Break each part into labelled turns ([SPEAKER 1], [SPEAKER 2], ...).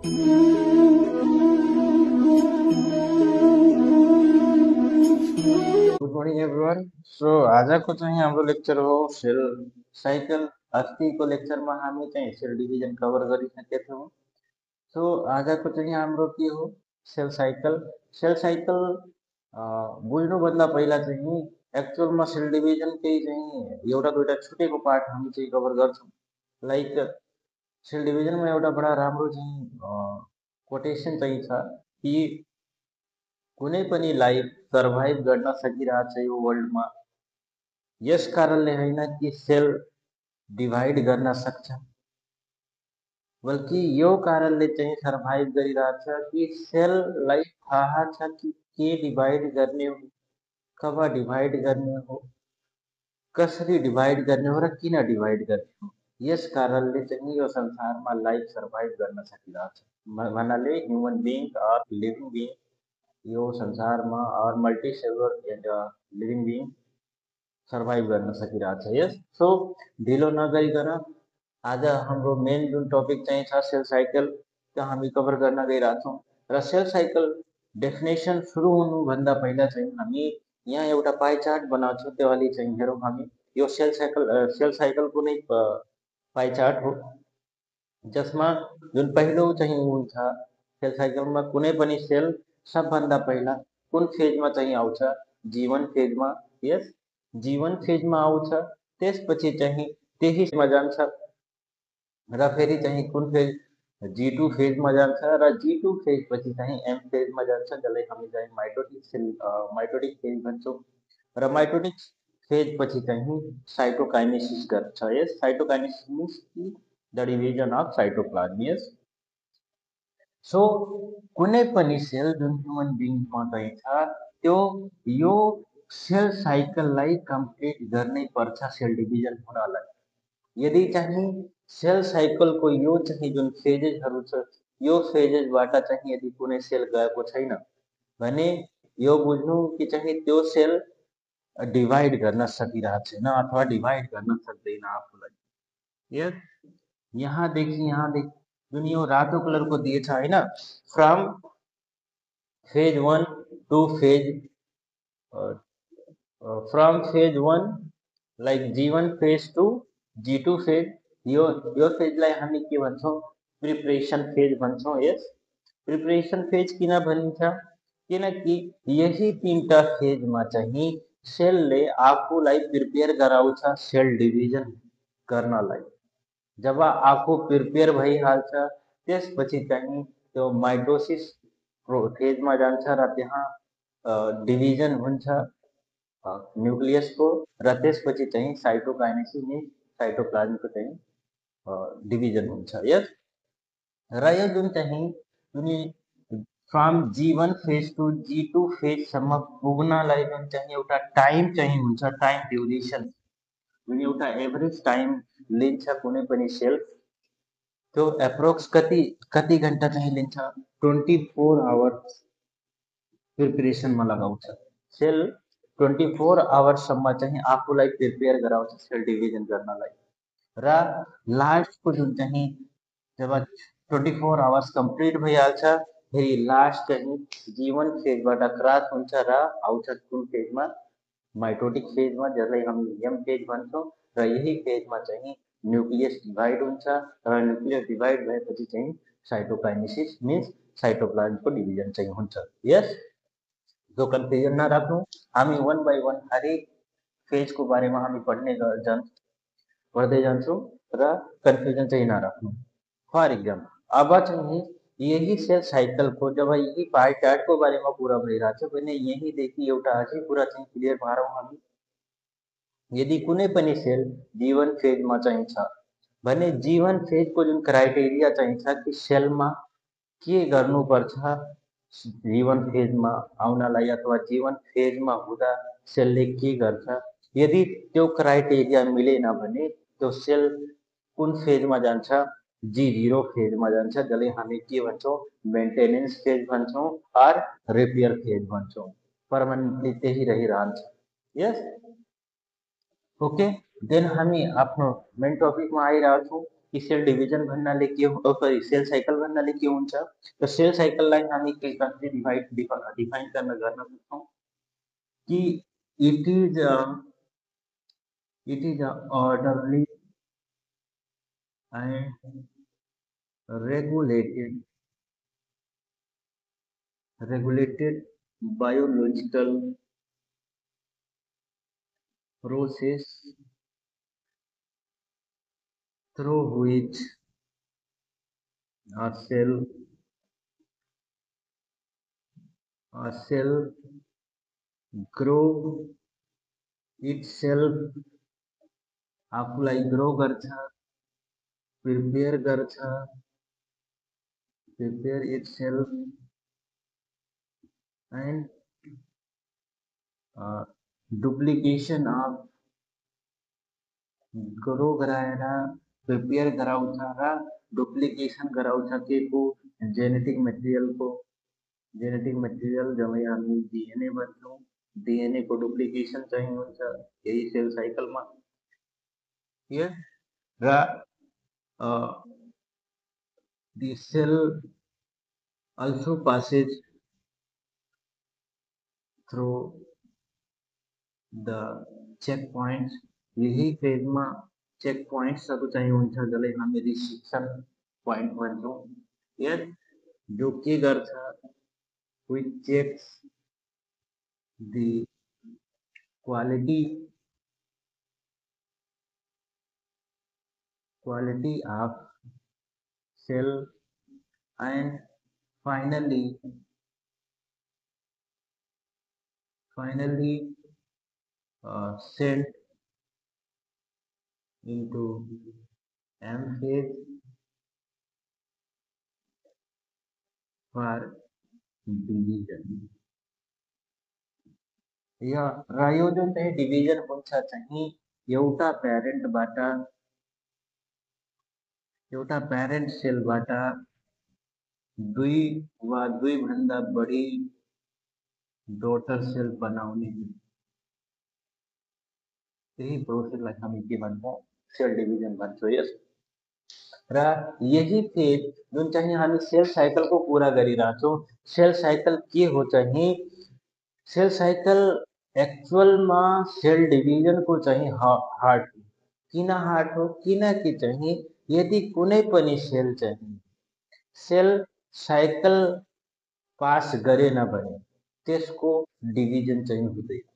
[SPEAKER 1] Good मॉर्निङ everyone. So आजको चाहिँ हाम्रो लेक्चर हो सेल साइकल। अस्तिको लेक्चरमा हामी चाहिँ सेल डिभिजन कभर गरिसकेका थियौँ। सो आजको चाहिँ हाम्रो के हो, सेल साइकल। सेल साइकल बुझ्नुभन्दा पहिला चाहिँ एक्चुअलमा सेल डिभिजनकै चाहिँ एउटा दुईवटा छुटेको पार्ट हामी चाहिँ कभर गर्छौँ। लाइक सेल डिभिजनमा एउटा बडा राम्रो चाहिँ कोटेसन चाहिँ छ कि कुनै पनि लाइफ सर्भाइभ गर्न सकिरहेछ यो वर्ल्डमा, यस कारणले होइन कि सेल डिभाइड गर्न सक्छ, बल्कि यो कारणले चाहिँ सर्भाइभ गरिरहेछ कि सेललाई थाहा छ कि के डिभाइड गर्ने हो, कब डिभाइड गर्ने हो, कसरी डिभाइड गर्ने हो र किन डिभाइड गर्ने हो। यस कारणले चाहिँ यो संसारमा लाइफ सर्भाइभ गर्न सकिरहेछ। भन्नाले human being or living being यो संसारमा or multicellular living being survive गर्न सकिरहेछ। यस, सो ढिलो नगरिकन आज हाम्रो मेन जुन टपिक चाहिँ छ सेल साइकल त्यो हामी कभर गर्न गइरहेछौँ। र सेल साइकल डेफिनेसन सुरु हुनुभन्दा पहिला चाहिँ हामी यहाँ एउटा पाइ चार्ट बनाउँछौँ, त्यो अलि चाहिँ हेरौँ हामी। यो सेल साइकलको नै पाइ चार्ट हो, जसमा जुन पहिलो चाहिँ हुन्छ सेल साइकलमा कुनै पनि सेल सबभन्दा पहिला कुन फेजमा चाहिँ आउँछ, जीवन फेजमा। यस, जीवन फेजमा आउँछ, त्यसपछि चाहिँ त्यही फेजमा जान्छ र फेरि चाहिँ कुन फेज G2 फेजमा जान्छ र G2 फेज पछि चाहिँ M फेजमा जान्छ, जसलाई हामी चाहिँ माइटोटिक फेज भन्छौँ। र माइटोटिक फेज पछि चाहिँ साइटोकाइनेसिस गर्छ। यस, साइटोकाइनेसिस मिन्स कि the division of cytoplasm. Yes, so कुनै पनि सेल जुन ह्युमन बिङमा चाहिँ छ त्यो यो सेल साइकललाई कम्प्लिट गर्नै पर्छ सेल डिभिजन हुनलाई। यदि चाहिँ सेल साइकलको यो चाहिँ जुन फेजेसहरू छ यो फेजेसबाट चाहिँ यदि कुनै सेल गएको छैन भने यो बुझ्नु कि चाहिँ त्यो सेल डिभाइड गर्न सकिरहेको छैन अथवा डिभाइड गर्न सक्दैन आफूलाई। यस, यहाँदेखि जुन यो रातो कलरको दिएछ होइन, from phase 1 to phase from phase 1 like G1 phase to G2 phase, यो फेजलाई हामी के भन्छौँ, प्रिपरेसन फेज भन्छौँ। यस, प्रिपरेसन फेज किन भनिन्छ, किनकि यही तीनटा फेजमा चाहिँ सेलले आफूलाई प्रिपेयर गराउँछ सेल डिभिजन गर्नलाई। जब आफू प्रिपेयर भइहाल्छ त्यसपछि चाहिँ त्यो माइटोसिस फेजमा जान्छ र त्यहाँ डिभिजन हुन्छ न्युक्लियसको, र त्यसपछि चाहिँ साइटोकाइनेसिस मिन्स साइटोप्लाज्मको चाहिँ डिभिजन हुन्छ। यस, र यो जुन चाहिँ from G1 phase to G2 फेजसम्म पुग्नलाई जुन चाहिँ एउटा टाइम चाहिँ हुन्छ, टाइम ड्युरेसन, जुन एउटा एभरेज टाइम लिन्छ कुनै पनि सेल, त्यो एप्रोक्स कति घन्टा चाहिँ लिन्छ, 24 आवर्स प्रिपरेसनमा लगाउँछ सेल। 24 आवर्ससम्म चाहिँ आफूलाई प्रिपेयर गराउँछ सेल डिभिजन गर्नलाई। र लास्टको जुन चाहिँ जब 24 आवर्स कम्प्लिट भइहाल्छ फेरि लास्ट चाहिँ G1 फेजबाट क्रस हुन्छ र आउँछ कुन फेजमा, माइटोटिक फेजमा, जसलाई हामी M फेज भन्छौँ। र यही फेजमा चाहिँ न्युक्लियस डिभाइड हुन्छ र न्युक्लियस डिभाइड भएपछि चाहिँ साइटोकाइनेसिस मिन्स साइटोप्लाज्मको डिभिजन चाहिँ हुन्छ। यस, जो कन्फ्युजन नराख्नु, हामी वन बाई वन हरेक फेजको बारेमा हामी पढ्दै जान्छौँ र कन्फ्युजन चाहिँ नराख्नु। फर इक्जाम्पल, अब चाहिँ यही सेल साइकलको जब यही पाइ चार्टको बारेमा कुरा भइरहेछ भने यहीँदेखि एउटा अझै कुरा चाहिँ क्लियर पारौँ हामी। यदि कुनै पनि सेल G1 फेजमा चाहिँ छ भने G1 फेजको जुन क्राइटेरिया चाहिँ छ कि सेलमा के गर्नुपर्छ G1 फेजमा आउनलाई अथवा G1 फेजमा हुँदा सेलले के गर्छ, यदि त्यो क्राइटेरिया मिलेन भने त्यो सेल कुन फेजमा जान्छ, G0 फेजमा जान्छ, जसलाई हामी के भन्छौँ, मेन्टेनेन्स फेज भन्छौँ अर रिपेयर फेज भन्छौँ। पर्मानेन्टली त्यही रहिरहन्छ। यस, ओके, देन हामी आफ्नो मेन टपिकमा आइरहेछौँ। की सेल डिव्हिजन भन्नाले के सॉरी सेल सायकल भन्नाले के हुन्छ तर सेल सायकललाई हामी के कसरी डिफाइन गर्न सक्छौँ कि it is a orderly and regulated biological process through which a cell grow itself आफूलाई ग्रो गर्छ prepare itself and duplication of grow गराएर प्रिपेयर गराउँछ र डुप्लिकेसन गराउँछ के को जेनेटिक मटेरियल जसलाई हामी डीएनए भन्छौँ डीएनए को डुप्लिकेसन चाहिँ हुन्छ यही सेल साइकलमा र the cell also passes through the checkpoints यही फेजमा चेक पोइन्ट्सहरु चाहिँ हुन्छ जसलाई हामी रिस्ट्रिक्सन पोइन्ट भन्छौँ यस जो के गर्छ which checks the quality of cell and finally sent into M phase for division र यो जुन चाहिँ डिभिजन हुन्छ चाहिँ एउटा प्यारेन्ट सेलबाट दुई वा दुई भन्दा बढी डॉटर सेल बनाउने यही प्रोसेसलाई हामी के भन्छौँ सेल डिभिजन भन्छौँ यस र यही फेज जुन चाहिँ हामी सेल साइकलको कुरा गरिरहेछौँ सेल साइकल के हो चाहिँ सेल साइकल एक्चुअलमा सेल डिभिजनको चाहिँ हार्ट किन हार्ट हो किनकि चाहिँ यदि कुनै पनि सेल चाहिँ सेल साइकल पास गरेन भने त्यसको डिभिजन चाहिँ हुँदैन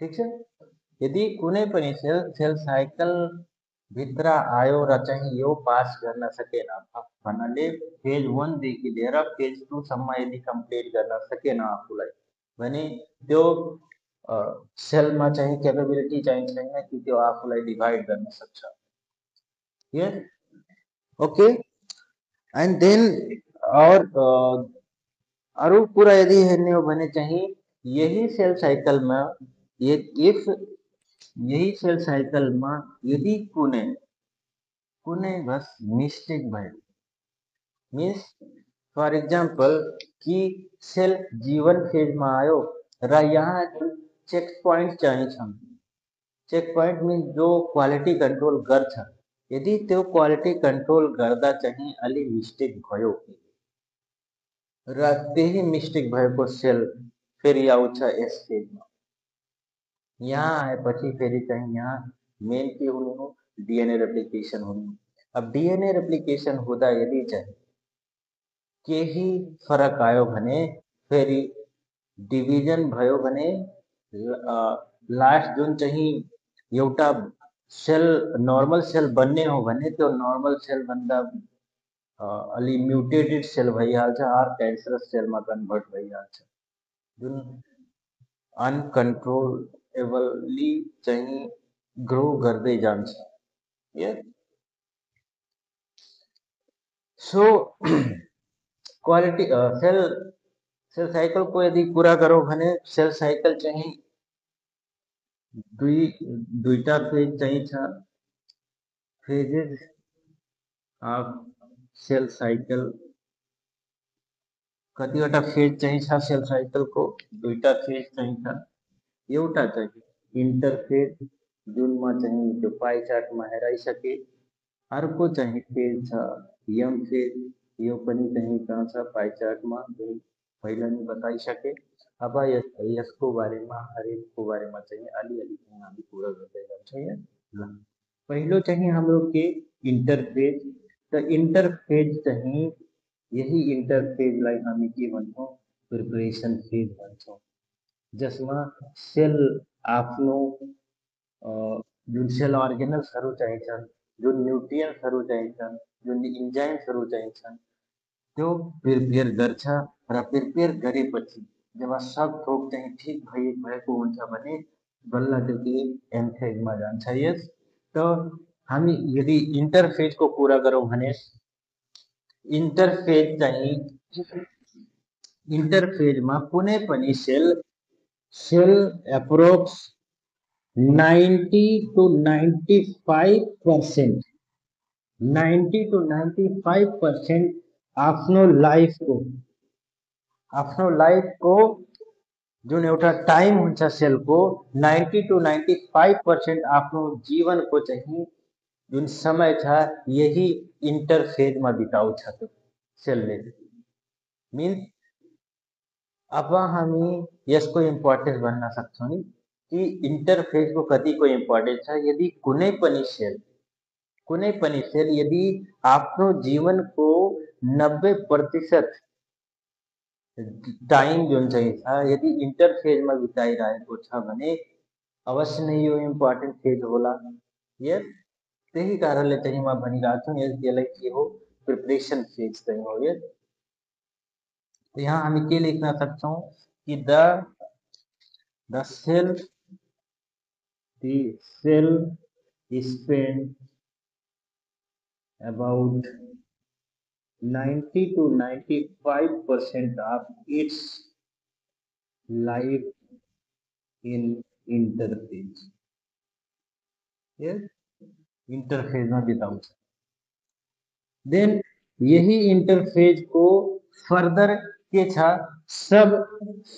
[SPEAKER 1] ठीक छ यदि कुनै पनि सेल साइकल भित्र आयो र चाहिँ यो पास गर्न सकेन भन्नाले फेज 1 देखि लिएर फेज 2 सम्म यदि कम्प्लिट गर्न सकेन आफूलाई भने त्यो सेलमा चाहिँ क्यापेबिलिटी चाहिँ छैन कि त्यो आफूलाई डिभाइड गर्न सक्छ यस ओके एन्ड देन और अरु कुरा यदि हेर्ने हो भने चाहिँ यही सेल साइकलमा यही सेल साइकलमा यदि कुनै बस मिस्टेक भयो मिन्स फर एक्जाम्पल कि सेल जीवन फेजमा आयो र यहाँ जुन चेक पोइन्ट चाहिँ छन् चेक पोइन्ट मिन्स जो क्वालिटी कन्ट्रोल गर्छ यदि त्यो क्वालिटी कन्ट्रोल गर्दा चाहिँ अलि मिस्टेक भयो र त्यही मिस्टेक भएको सेल फेरि आउँछ यस फेजमा यहाँ आएपछि फेरि चाहिँ यहाँ मेन के हुनु हो डीएनए रेप्लिकेसन हुनु अब डीएनए रेप्लिकेसन हुँदा यदि चाहिँ केही फरक आयो भने फेरि डिभिजन भयो भने लास्ट जुन चाहिँ एउटा सेल नर्मल सेल बन्ने हो भने त्यो नर्मल सेल भन्दा अलि म्युटेटेड सेल भइहाल्छ आर क्यान्सरस सेलमा कन्भर्ट भइहाल्छ जुन अनकन्ट्रोलेबली चाहिँ ग्रो गर्दै जान्छ यस सो क्वालिटी सेल साइकल को यदि कुरा गरौँ भने सेल साइकल चाहिँ दुईटा फेज चाहिँ छ फेजेस अफ सेल साइकल कतिवटा फेज चाहिँ छ सेल साइकलको दुईटा फेज चाहिँ छ एउटा चाहिँ इन्टरफेज जूनमा चाहिँ त्यो पाई चार्टमा हेराइसके। अर्को चाहिँ फेज छ यम फेज, यो पनि चाहिँ कहाँ छ पाई चार्टमा, जुन पहिला नै बताइसके। अब यसको बारेमा हरेकको बारेमा चाहिँ अलिअलि चाहिँ हामी कुरा गर्दै जान्छौँ यहाँ। ल पहिलो चाहिँ हाम्रो के इन्टरफेज। त इन्टरफेज चाहिँ यही इन्टरफेजलाई हामी के भन्छौँ प्रिपरेसन फेज भन्छौँ, जसमा सेल आफ्नो जुन सेल अर्गेनल्सहरू चाहिन्छन्, जुन न्युट्रियन्ट्सहरू चाहिन्छन्, जुन इन्जाइम्सहरू चाहिन्छन् त्यो प्रिपेयर गर्छ। र प्रिपेयर गरेपछि जब सब थोक चाहिँ ठिक भएको हुन्छ भने बल्ल त्यो के एम फेजमा जान्छ। यस त हामी यदि इन्टरफेजको कुरा गरौँ भने इन्टरफेज चाहिँ इन्टरफेजमा कुनै पनि सेल एप्रोक्स 90 to 95% 90 to 95% आफ्नो लाइफको जुन एउटा टाइम हुन्छ सेलको 90 to 95% आफ्नो जीवनको चाहिँ जुन समय छ यही इन्टरफेजमा बिताउँछ त्यो सेलले। मिन्स अब हामी यसको इम्पोर्टेन्स भन्न सक्छौँ नि कि इन्टरफेजको कतिको इम्पोर्टेन्स छ। यदि कुनै पनि सेल यदि आफ्नो जीवनको 90% टाइम जुन चाहिँ छ यदि इन्टरफेजमा बिताइरहेको छ भने अवश्य नै यो इम्पोर्टेन्ट फेज होला। यस त्यही कारणले चाहिँ म भनिरहेको छु यसलाई के हो प्रिपरेसन फेज चाहिँ हो। यस यहाँ हामी के लेख्न सक्छौँ कि the sale spend about 90 to 95% of its life in interphase। yes interphase में बिताउँछ। देन यही इंटरफेज को फर्दर के छ सब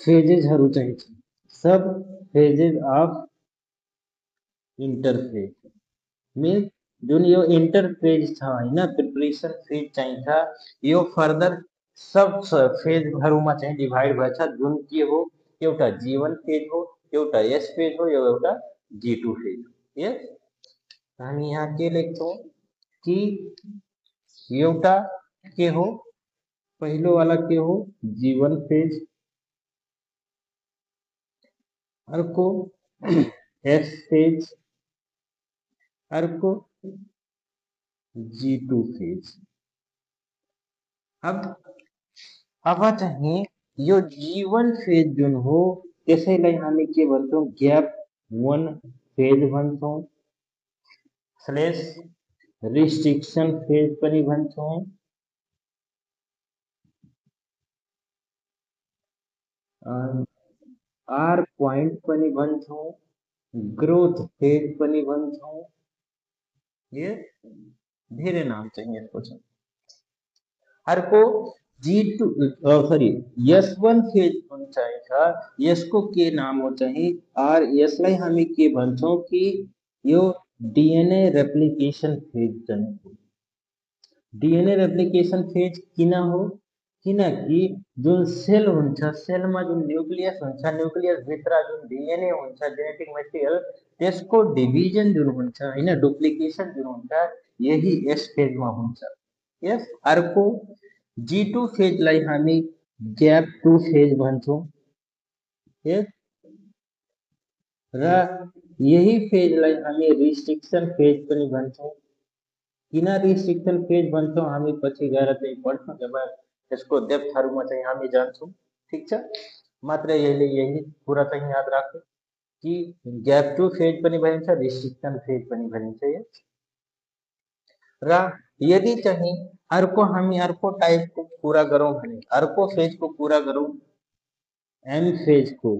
[SPEAKER 1] फेजेसहरू चाहिँ छ, सब फेजेस अफ इंटरफेज। मीन्स जुन यो इंटरफेज छ हैन प्रिपरेसन फेज चाहिँ छ यो फर्दर सब फेजहरुमा चाहिँ डिभाइड भएछ। जुन के हो एउटा G1 फेज हो, एउटा S फेज हो, एउटा G2 फेज हो। यस हामी यहाँ के लेख्छौँ कि एउटा के हो पहिलो वाला के हो G1 फेज, अर्को S फेज, अर्को G2 फेज। अब चाहिँ यो G1 फेज जुन हो त्यसैलाई हामी के भन्छौँ ग्याप 1 फेज भन्छौँ स्लेस रिस्ट्रिक्सन फेज पनि भन्छौँ। आर पॉइंट पनि भन्छौँ, ग्रोथ फेज पनि भन्छौँ। ये धेरै नाम चाहिँ यसको छ। अर्को G2 सरी S1 फेज जुन चाहिँ छ यसको के नाम हो चाहिँ आर यसलाई हामी के भन्छौँ कि यो डीएनए रेप्लिकेसन फेज चाहिँ हो। डीएनए रेप्लिकेसन फेज किन हो किनकि जुन सेल हुन्छ सेलमा जुन न्यूक्लियस हुन्छ न्यूक्लियस भित्र जुन डीएनए हुन्छ जेनेटिक मटेरियल त्यसको डिभिजन जुन हुन्छ हैन डुप्लिकेसन जुन हुन्छ यही एस फेजमा हुन्छ। यस अर्को G2 फेजलाई हामी ग्याप 2 फेज भन्छौँ। यस र यही फेजलाई हामी रिस्ट्रिक्सन फेज पनि भन्छौँ। किन रिस्ट्रिक्सन फेज भन्छौँ हामी पछि गएर चाहिँ पढ्छौँ जब यसको डेप्थहरुमा चाहिँ हामी जान्छौँ। ठीक छ, मात्र यही कुरा चाहिँ याद राख्नु कि ग्याप 2 फेज पनि भनिन्छ रिस्ट्रिक्सन फेज पनि भनिन्छ। र यदि चाहिँ अर्को हामी अर्को टाइपको कुरा गरौँ भने अर्को फेजको कुरा गरौँ एम फेजको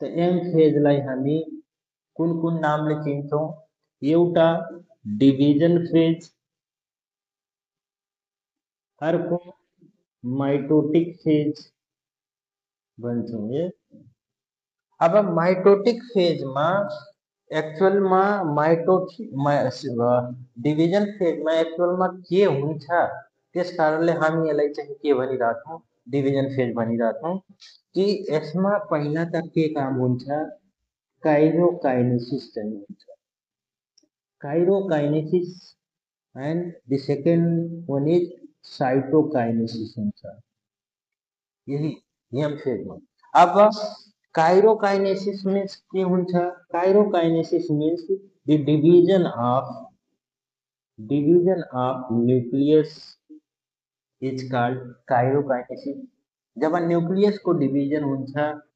[SPEAKER 1] त एम फेजलाई हामी कुन नामले चिन्छौँ एउटा डिभिजन फेज, अर्को माइटोटिक फेज भन्छौँ। अब माइटोटिक फेजमा एक्चुअल में डिवीजन फेज में एक्चुअल में के हुन्छ त्यस कारणले हामी यसलाई चाहिँ के भनिरहेछौँ डिभिजन फेज भनिरहेछौँ कि यसमा पहिला त के काम हुन्छ काइरोकाइनेसिस चाहिँ हुन्छ karyokinesis and the second one is cytokinesis हुन्छ यही यम फेजमा अब काइरोकाइनेसिस मीन्स के हुन्छ karyokinesis means the division of nucleus is called karyokinesis जब न्यूक्लियस को डिभिजन हुन्छ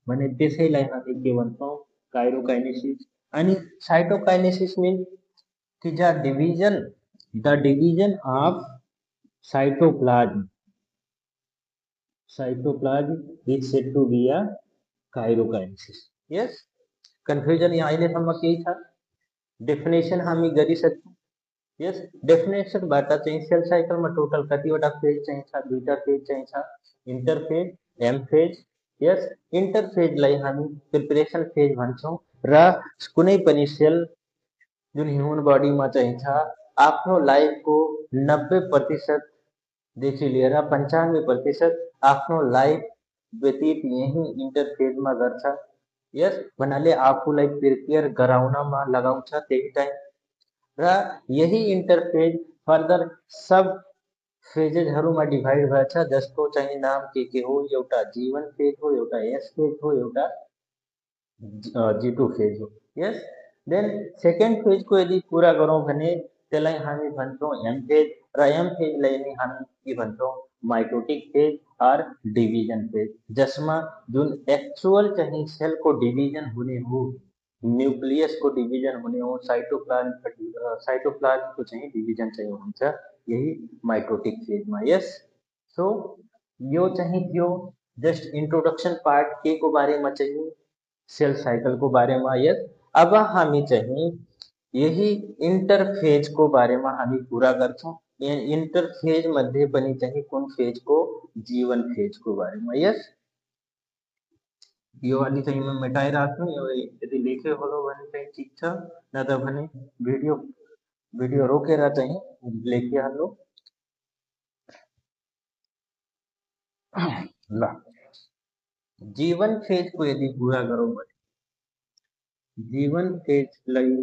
[SPEAKER 1] भने त्यसैलाई हामी के भन्छौँ काइरोकाइनेसिस अनि साइटोकाइनेसिस मीन्स कि the division of cytoplasm is said to be a karyokinesis यस कन्फ्युजन यहाँ अहिलेसम्म केही छ डेफिनेसन हामी गरिसक्यौँ यस डेफिनेसनबाट चाहिँ सेल साइकलमा टोटल कतिवटा फेज चाहिँ छ दुईटा फेज चाहिँ छ इन्टरफेज एम फेज यस इन्टरफेजलाई हामी प्रिपरेसन फेज भन्छौँ र कुनै पनि सेल जुन ह्युमन बडीमा चाहिँ छ आफ्नो लाइफको 90% देखि लिएर 95% आफ्नो लाइफ व्यतीत यही इन्टरफेजमा गर्छ यस भन्नाले आफूलाई प्रिपेयर गराउनमा लगाउँछ त्यही टाइम र यही इन्टरफेज फर्दर सब फेजेसहरूमा डिभाइड भएछ जसको चाहिँ नाम के हो एउटा जीवन फेज हो एउटा एस फेज हो एउटा G2 फेज हो यस देन सेकेन्ड फेजको यदि कुरा गरौँ भने त्यसलाई हामी भन्छौँ एम फेज र एम फेजलाई नै हामी के भन्छौँ माइटोटिक फेज और डिभिजन फेज जसमा जुन एक्चुअल चाहिँ सेलको डिभिजन हुने हो न्यूक्लियसको डिभिजन हुने हो साइटोप्लाज्मको चाहिँ डिभिजन चाहिँ हुन्छ यही माइटोटिक फेजमा यस सो यो चाहिँ थियो जस्ट इन्ट्रोडक्सन पार्ट के को बारेमा चाहिँ सेल साइकलको बारेमा यस अब हामी चाहिँ यही इन्टरफेजको बारेमा हामी कुरा गर्छौँ इन्टरफेज मध्ये पनि चाहिँ कुन फेजको जीवन फेजको बारेमा यस यो अलि चाहिँ म मेटाइराख्छु यो यदि लेखे होलो भने चाहिँ ठिक छ नत्र भने भिडियो रोकेर चाहिँ लेखिहाल्नु ल जीवन फेजको यदि कुरा गरौँ भने जीवन फेजलाई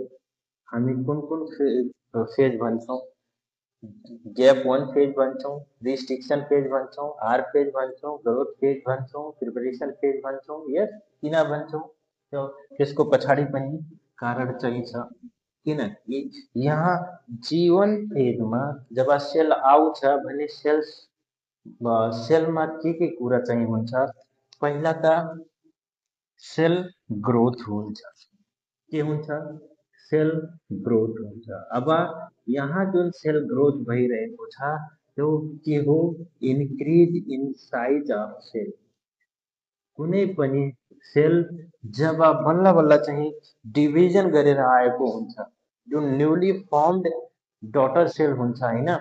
[SPEAKER 1] हामी कुन फेज भन्छौँ गैप 1 फेज भन्छौँ रिस्ट्रिक्सन फेज भन्छौँ आर फेज भन्छौँ ग्रोथ फेज भन्छौँ प्रिपरेसन फेज भन्छौँ यस किन भन्छौँ त्यो त्यसको पछाडि पनि कारण चाहिँ छ किनकि यहाँ जीवन फेजमा जब सेल आउँछ भने सेलमा के कुरा चाहिँ हुन्छ पहिला त सेल ग्रोथ हुन्छ के हुन्छ सेल ग्रोथ हुन्छ अब यहाँ जुन सेल ग्रोथ भइरहेको छ त्यो के हो increase in size of cell कुनै पनि सेल जब बल्ल बल्ल चाहिँ डिभिजन गरेर आएको हुन्छ जुन न्यूली फर्मड डटर सेल हुन्छ हैन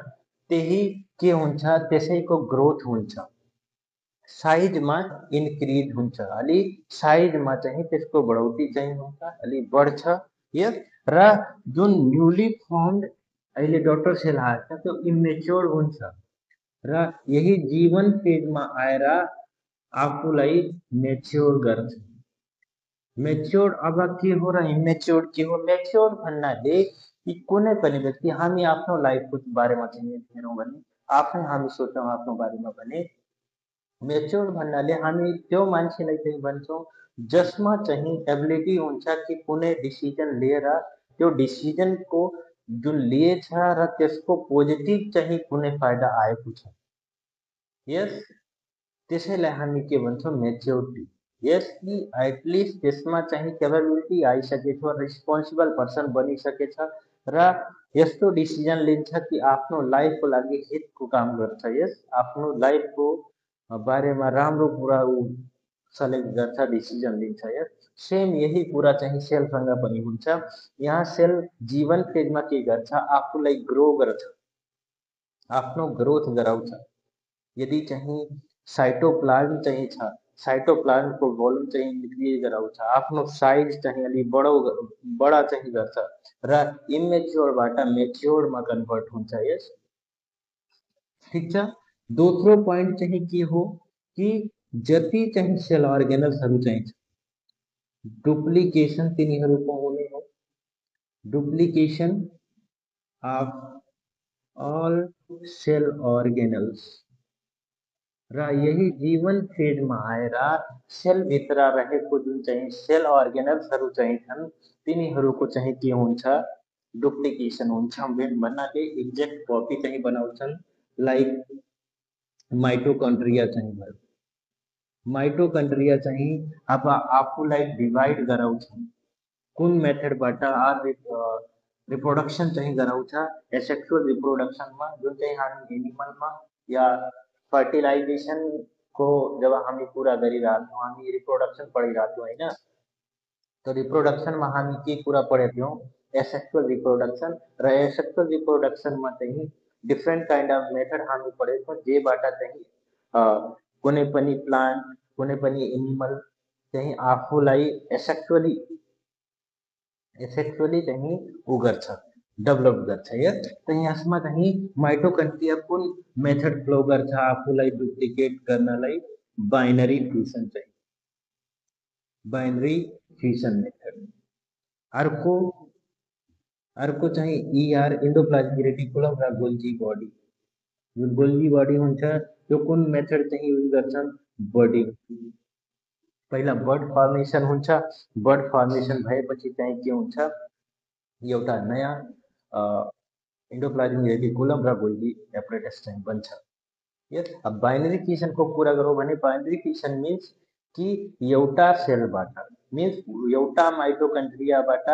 [SPEAKER 1] त्यही के हुन्छ त्यसैको ग्रोथ हुन्छ साइजमा इन्क्रिज हुन्छ अलि साइजमा चाहिँ त्यसको बढौती चाहिँ हुन्छ अलि बढ्छ यस र जुन न्यूली फर्मड अहिले डटर सेल आएको छ त्यो इमेच्योर हुन्छ र यही जीवन फेजमा आएर आफूलाई मेच्योर गर्छ मेच्योर अब के हो र इमेच्योर के हो मेच्योर भन्नाले कि कुनै पनि व्यक्ति हामी आफ्नो लाइफको बारेमा चाहिँ हेरौँ भने आफै हामी सोच्छौँ आफ्नो बारेमा भने मेच्योर भन्नाले हामी त्यो मान्छेलाई चाहिँ भन्छौँ जसमा चाहिँ एबिलिटी हुन्छ कि कुनै डिसिजन लिएर त्यो डिसिजनको जुन लिएछ र त्यसको पोजिटिभ चाहिँ कुनै फाइदा आएको छ यस त्यसैलाई हामी के भन्छौँ मेच्योरिटी यस कि एटलिस्ट त्यसमा चाहिँ क्यापेबिलिटी आइसकेछ रिस्पोन्सिबल पर्सन बनिसकेछ र यस्तो डिसिजन लिन्छ कि आफ्नो लाइफको लागि हितको काम गर्छ यस आफ्नो लाइफको बारेमा राम्रो कुरा ऊ सेलेक्ट गर्छ डिसिजन लिन्छ यस सेम यही कुरा चाहिँ सेलसँग पनि हुन्छ यहाँ सेल जीवन फेजमा के गर्छ आफूलाई ग्रो गर्छ आफ्नो ग्रोथ गराउँछ यदि चाहिँ साइटोप्लाज्म चाहिँ छ साइटोप्लाज्म को वॉल्यूम चाहिँ इन्क्रिज गराउँछ, आफ्नो साइज चाहिँ अलि बडा चाहिँ गर्छ र इमेच्योरबाट मेच्योरमा कन्भर्ट हुन्छ। यस, ठिक छ। दोस्रो पोइन्ट चाहिँ के हो कि जति चाहिँ सेल अर्गेनल्सहरू चाहिँ डुप्लिकेसन तिनीहरूको हुने हो, duplication of all cell organelles र यही जीवन फेजमा आएर सेलभित्र रहेको जुन चाहिँ सेल अर्गेनल्सहरू चाहिँ छन् तिनीहरूको चाहिँ के हुन्छ, डुप्लिकेसन हुन्छ भन्नाले एक्ज्याक्ट कपी चाहिँ बनाउँछन्। लाइक माइटोकन्ड्रिया चाहिँ भयो, माइटोकन्ड्रिया चाहिँ अब आफूलाई डिभाइड गराउँछन् कुन मेथडबाट रिप्रोडक्सन चाहिँ गराउँछ, एसेक्सुअल रिप्रोडक्सनमा जुन चाहिँ हामी एनिमलमा या फर्टिलाइजेसनको जब हामी कुरा गरिरहेको छौँ, हामी रिप्रोडक्सन पढिरहेको छौँ होइन, तो रिप्रोडक्सनमा हामी के कुरा पढेको थियौँ, एसेक्सुअल रिप्रोडक्सन र एसेक्सुअल रिप्रोडक्सनमा चाहिँ डिफ्रेन्ट काइन्ड अफ मेथड हामी पढेको छौँ जेबाट चाहिँ कुनै पनि प्लान्ट कुनै पनि एनिमल चाहिँ आफूलाई एसेक्सुअली चाहिँ ऊ गर्छ, डेभलप गर्छ। यस, त यसमा चाहिँ माइटोकन्ड्रिया कुन मेथड फ्लो गर्छ आफूलाई डुप्लिकेट गर्नलाई, बाइनरी फ्युजन चाहिँ, बाइनरी फ्युजन मेथड। अर्को अर्को चाहिँ इआर इन्डोप्लाज्मिक रेटिकुलम र गोल्जी बडी, जुन गोल्जी बडी हुन्छ त्यो कुन मेथड चाहिँ युज गर्छन्, बडिङ। पहिला बर्ड फर्मेसन हुन्छ, बर्ड फर्मेसन भएपछि चाहिँ के हुन्छ, एउटा नयाँ इन्डोप्लाज्मिक रेटिकुलम र गोल्जी एपरेटस चाहिँ बन्छ। यस, अब बाइनरी फिजनको कुरा गरौँ भने बाइनरी फिजन मिन्स कि एउटा सेलबाट मिन्स एउटा माइटोकन्ड्रियाबाट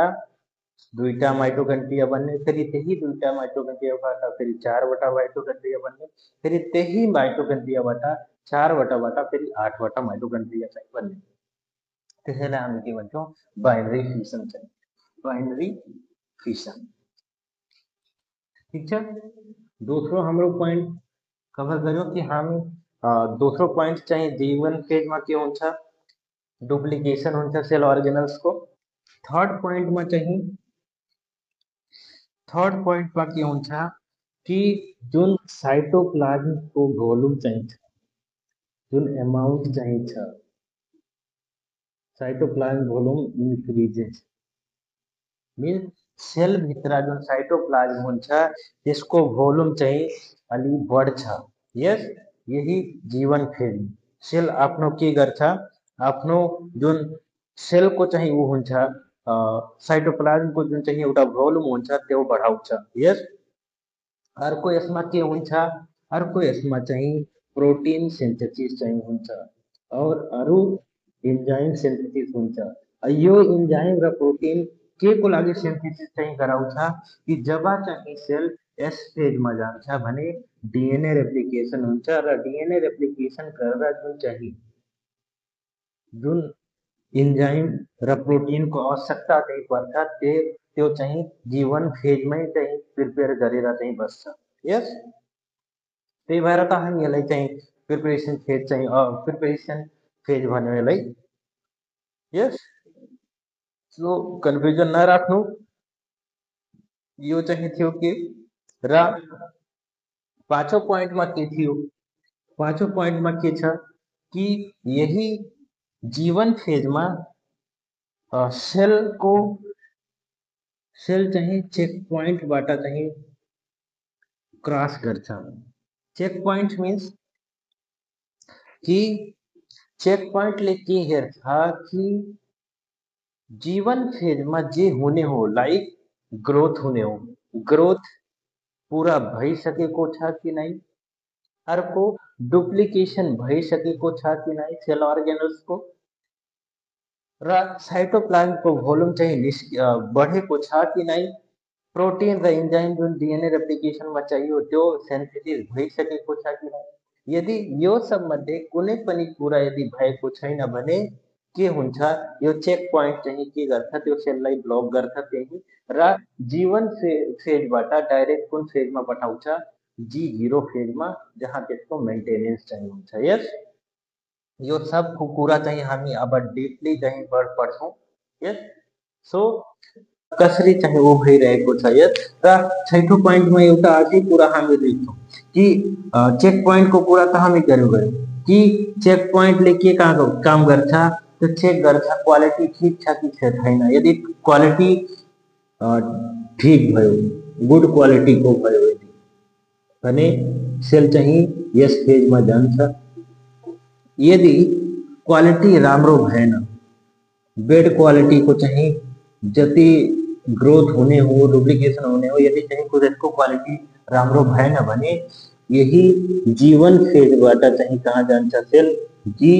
[SPEAKER 1] दुईटा माइटोकन्ड्रिया बन्ने, फेरि त्यही दुईटा माइटोकन्ड्रियाबाट फेरि चारवटा माइटोकन्ड्रिया बन्ने, फेरि त्यही माइटोकन्ड्रियाबाट चारवटाबाट फेरि आठवटा माइटोकन्ड्रिया चाहिँ बन्ने। त्यसैलाई हामी के भन्छौँ, बाइनरी फिजन चाहिँ, बाइनरी फिजन। ठिक छ। दोस्रो हाम्रो पोइन्ट कभर गर्यो कि हामी दोस्रो पोइन्ट चाहिँ जीवन फेजमा के हुन्छ, डुप्लिकेसन हुन्छ सेल अर्गेनल्सको। थर्ड पोइन्टमा के हुन्छ कि जुन साइटोप्लाज्मको भोल्युम चाहिँ छ, जुन एमाउन्ट चाहिँ छ, साइटोप्लाज्म भोल्युम इन्क्रिजेस मिन्स सेलभित्र जुन साइटोप्लाज्म हुन्छ त्यसको भोल्युम चाहिँ अलि बढ्छ। यस, यही जीवन फेज सेल आफ्नो के गर्छ, आफ्नो जुन सेलको चाहिँ ऊ हुन्छ साइटोप्लाज्मको जुन चाहिँ एउटा भोल्युम हुन्छ त्यो बढाउँछ। यस, अर्को यसमा के हुन्छ, अर्को यसमा चाहिँ प्रोटिन सिन्थेसिस चाहिँ हुन्छ और अरू इन्जाइम सिन्थेसिस हुन्छ। यो इन्जाइम र प्रोटिन के को लागि सिन्थेसिस चाहिँ गराउँछ कि जब चाहिँ सेल एस फेजमा जान्छ भने डिएनए रेप्लिकेसन हुन्छ र डिएनए रेप्लिकेसन गरेर जुन चाहिँ जुन इन्जाइम र प्रोटिनको आवश्यकता चाहिँ पर्छ त्यो चाहिँ जीवन फेजमै चाहिँ प्रिपेयर गरेर चाहिँ बस्छ। यस, त्यही भएर त हामी यसलाई चाहिँ प्रिपरेसन फेज चाहिँ प्रिपरेसन फेज भन्यो यसलाई। यस, सो कन्फ्युजन नराख्नु, यो चाहिँ थियो कि र पाँचौं पोइन्टमा के थियो, पाँचौं पोइन्टमा के छ कि यही जीवन फेजमा सेल चाहिँ चेक पोइन्टबाट चाहिँ क्रस गर्छ। चेक पोइन्ट मिन्स कि चेक पोइन्टले के हेर्छ कि जीवन फेजमा जे हुने हो, लाइक ग्रोथ हुने हो, ग्रोथ पूरा भइसकेको छ कि नै, अर्को डुप्लिकेसन भइसकेको छ कि नै सेल अर्गेनल्सको, र साइटोप्लाज्मको भोल्युम चाहिँ बढेको छ कि नै, प्रोटिन र इन्जाइम जुन डिएनए रेप्लिकेसनमा चाहियो त्यो सेन्सिटिभ भइसकेको छ कि नै। यदि यो सब मध्ये कुनै पनि कुरा यदि भएको छैन भने के हुन्छ, यो चेक पोइन्ट चाहिँ के गर्छ, त्यो सेललाई ब्लक गर्छ त्यही र जीवन फेजबाट डाइरेक्ट कुन फेजमा पठाउँछ, G0 फेजमा, जहाँ त्यसको मेन्टेनेन्स चाहिँ हुन्छ। यस, यो सब पूरा चाहिँ हामी अब डिपली चाहिँ पढ्छौँ यस। सो कसरी चाहिँ ऊ भइरहेको छ यस। र छैठौँ पोइन्टमा एउटा अझै कुरा हामी लेख्छौँ कि चेक पोइन्टको कुरा त हामी गऱ्यौँ कि चेक पोइन्टले के काम गर्छ, त्यो चेक गर्छ क्वालिटी ठिक छ कि छैन। यदि क्वालिटी ठिक भयो, गुड क्वालिटीको भयो यदि भने सेल चाहिँ यस फेजमा जान्छ। यदि क्वालिटी राम्रो भएन, बेड क्वालिटीको चाहिँ जति ग्रोथ हुने हो, डुप्लिकेसन होने हो, यदि चाहिँ त्यसको क्वालिटी राम्रो भएन भने यही जीवन फेजबाट चाहिँ कहाँ जान्छ सेल, जी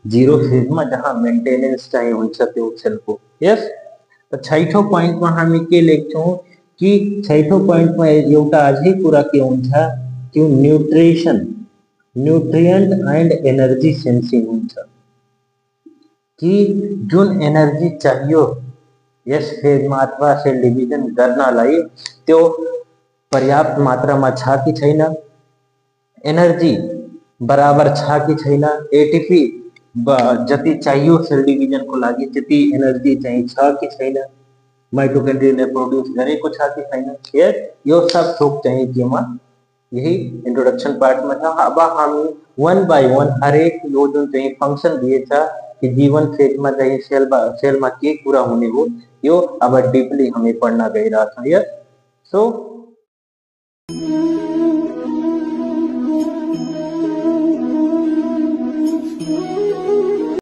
[SPEAKER 1] जीरो फेजमा, जहाँ मेन्टेनेन्स चाहिँ हुन्छ त्यो सेलको यस। त छैठौँ पोइन्टमा हामी के लेख्छौँ कि छैठौँ पोइन्टमा एउटा अझै कुरा के हुन्छ कि nutrition, nutrient and energy sensing हुन्छ कि जुन एनर्जी चाहियो यस फेजमा अथवा सेल डिभिजन गर्नलाई त्यो पर्याप्त मात्रामा छ कि छैन, एनर्जी बराबर छ कि छैन, एटिपी जति चाहियो सेल डिभिजनको लागि त्यति एनर्जी चाहिँ छ कि छैन, माइटोकन्ड्रियाले प्रोड्युस गरेको छ कि छैन, यस यो सब थोक चाहिँ केमा यही इंट्रोडक्शन पार्ट में था। अब हम वन बाय वन हर एक यो जुन चाहिँ फंक्शन दिएछ कि जीवन फेज में चाहिँ सेल में के कुरा हुने हो यो अब डीपली हमें पढ्न गइरहेछौँ यस। सो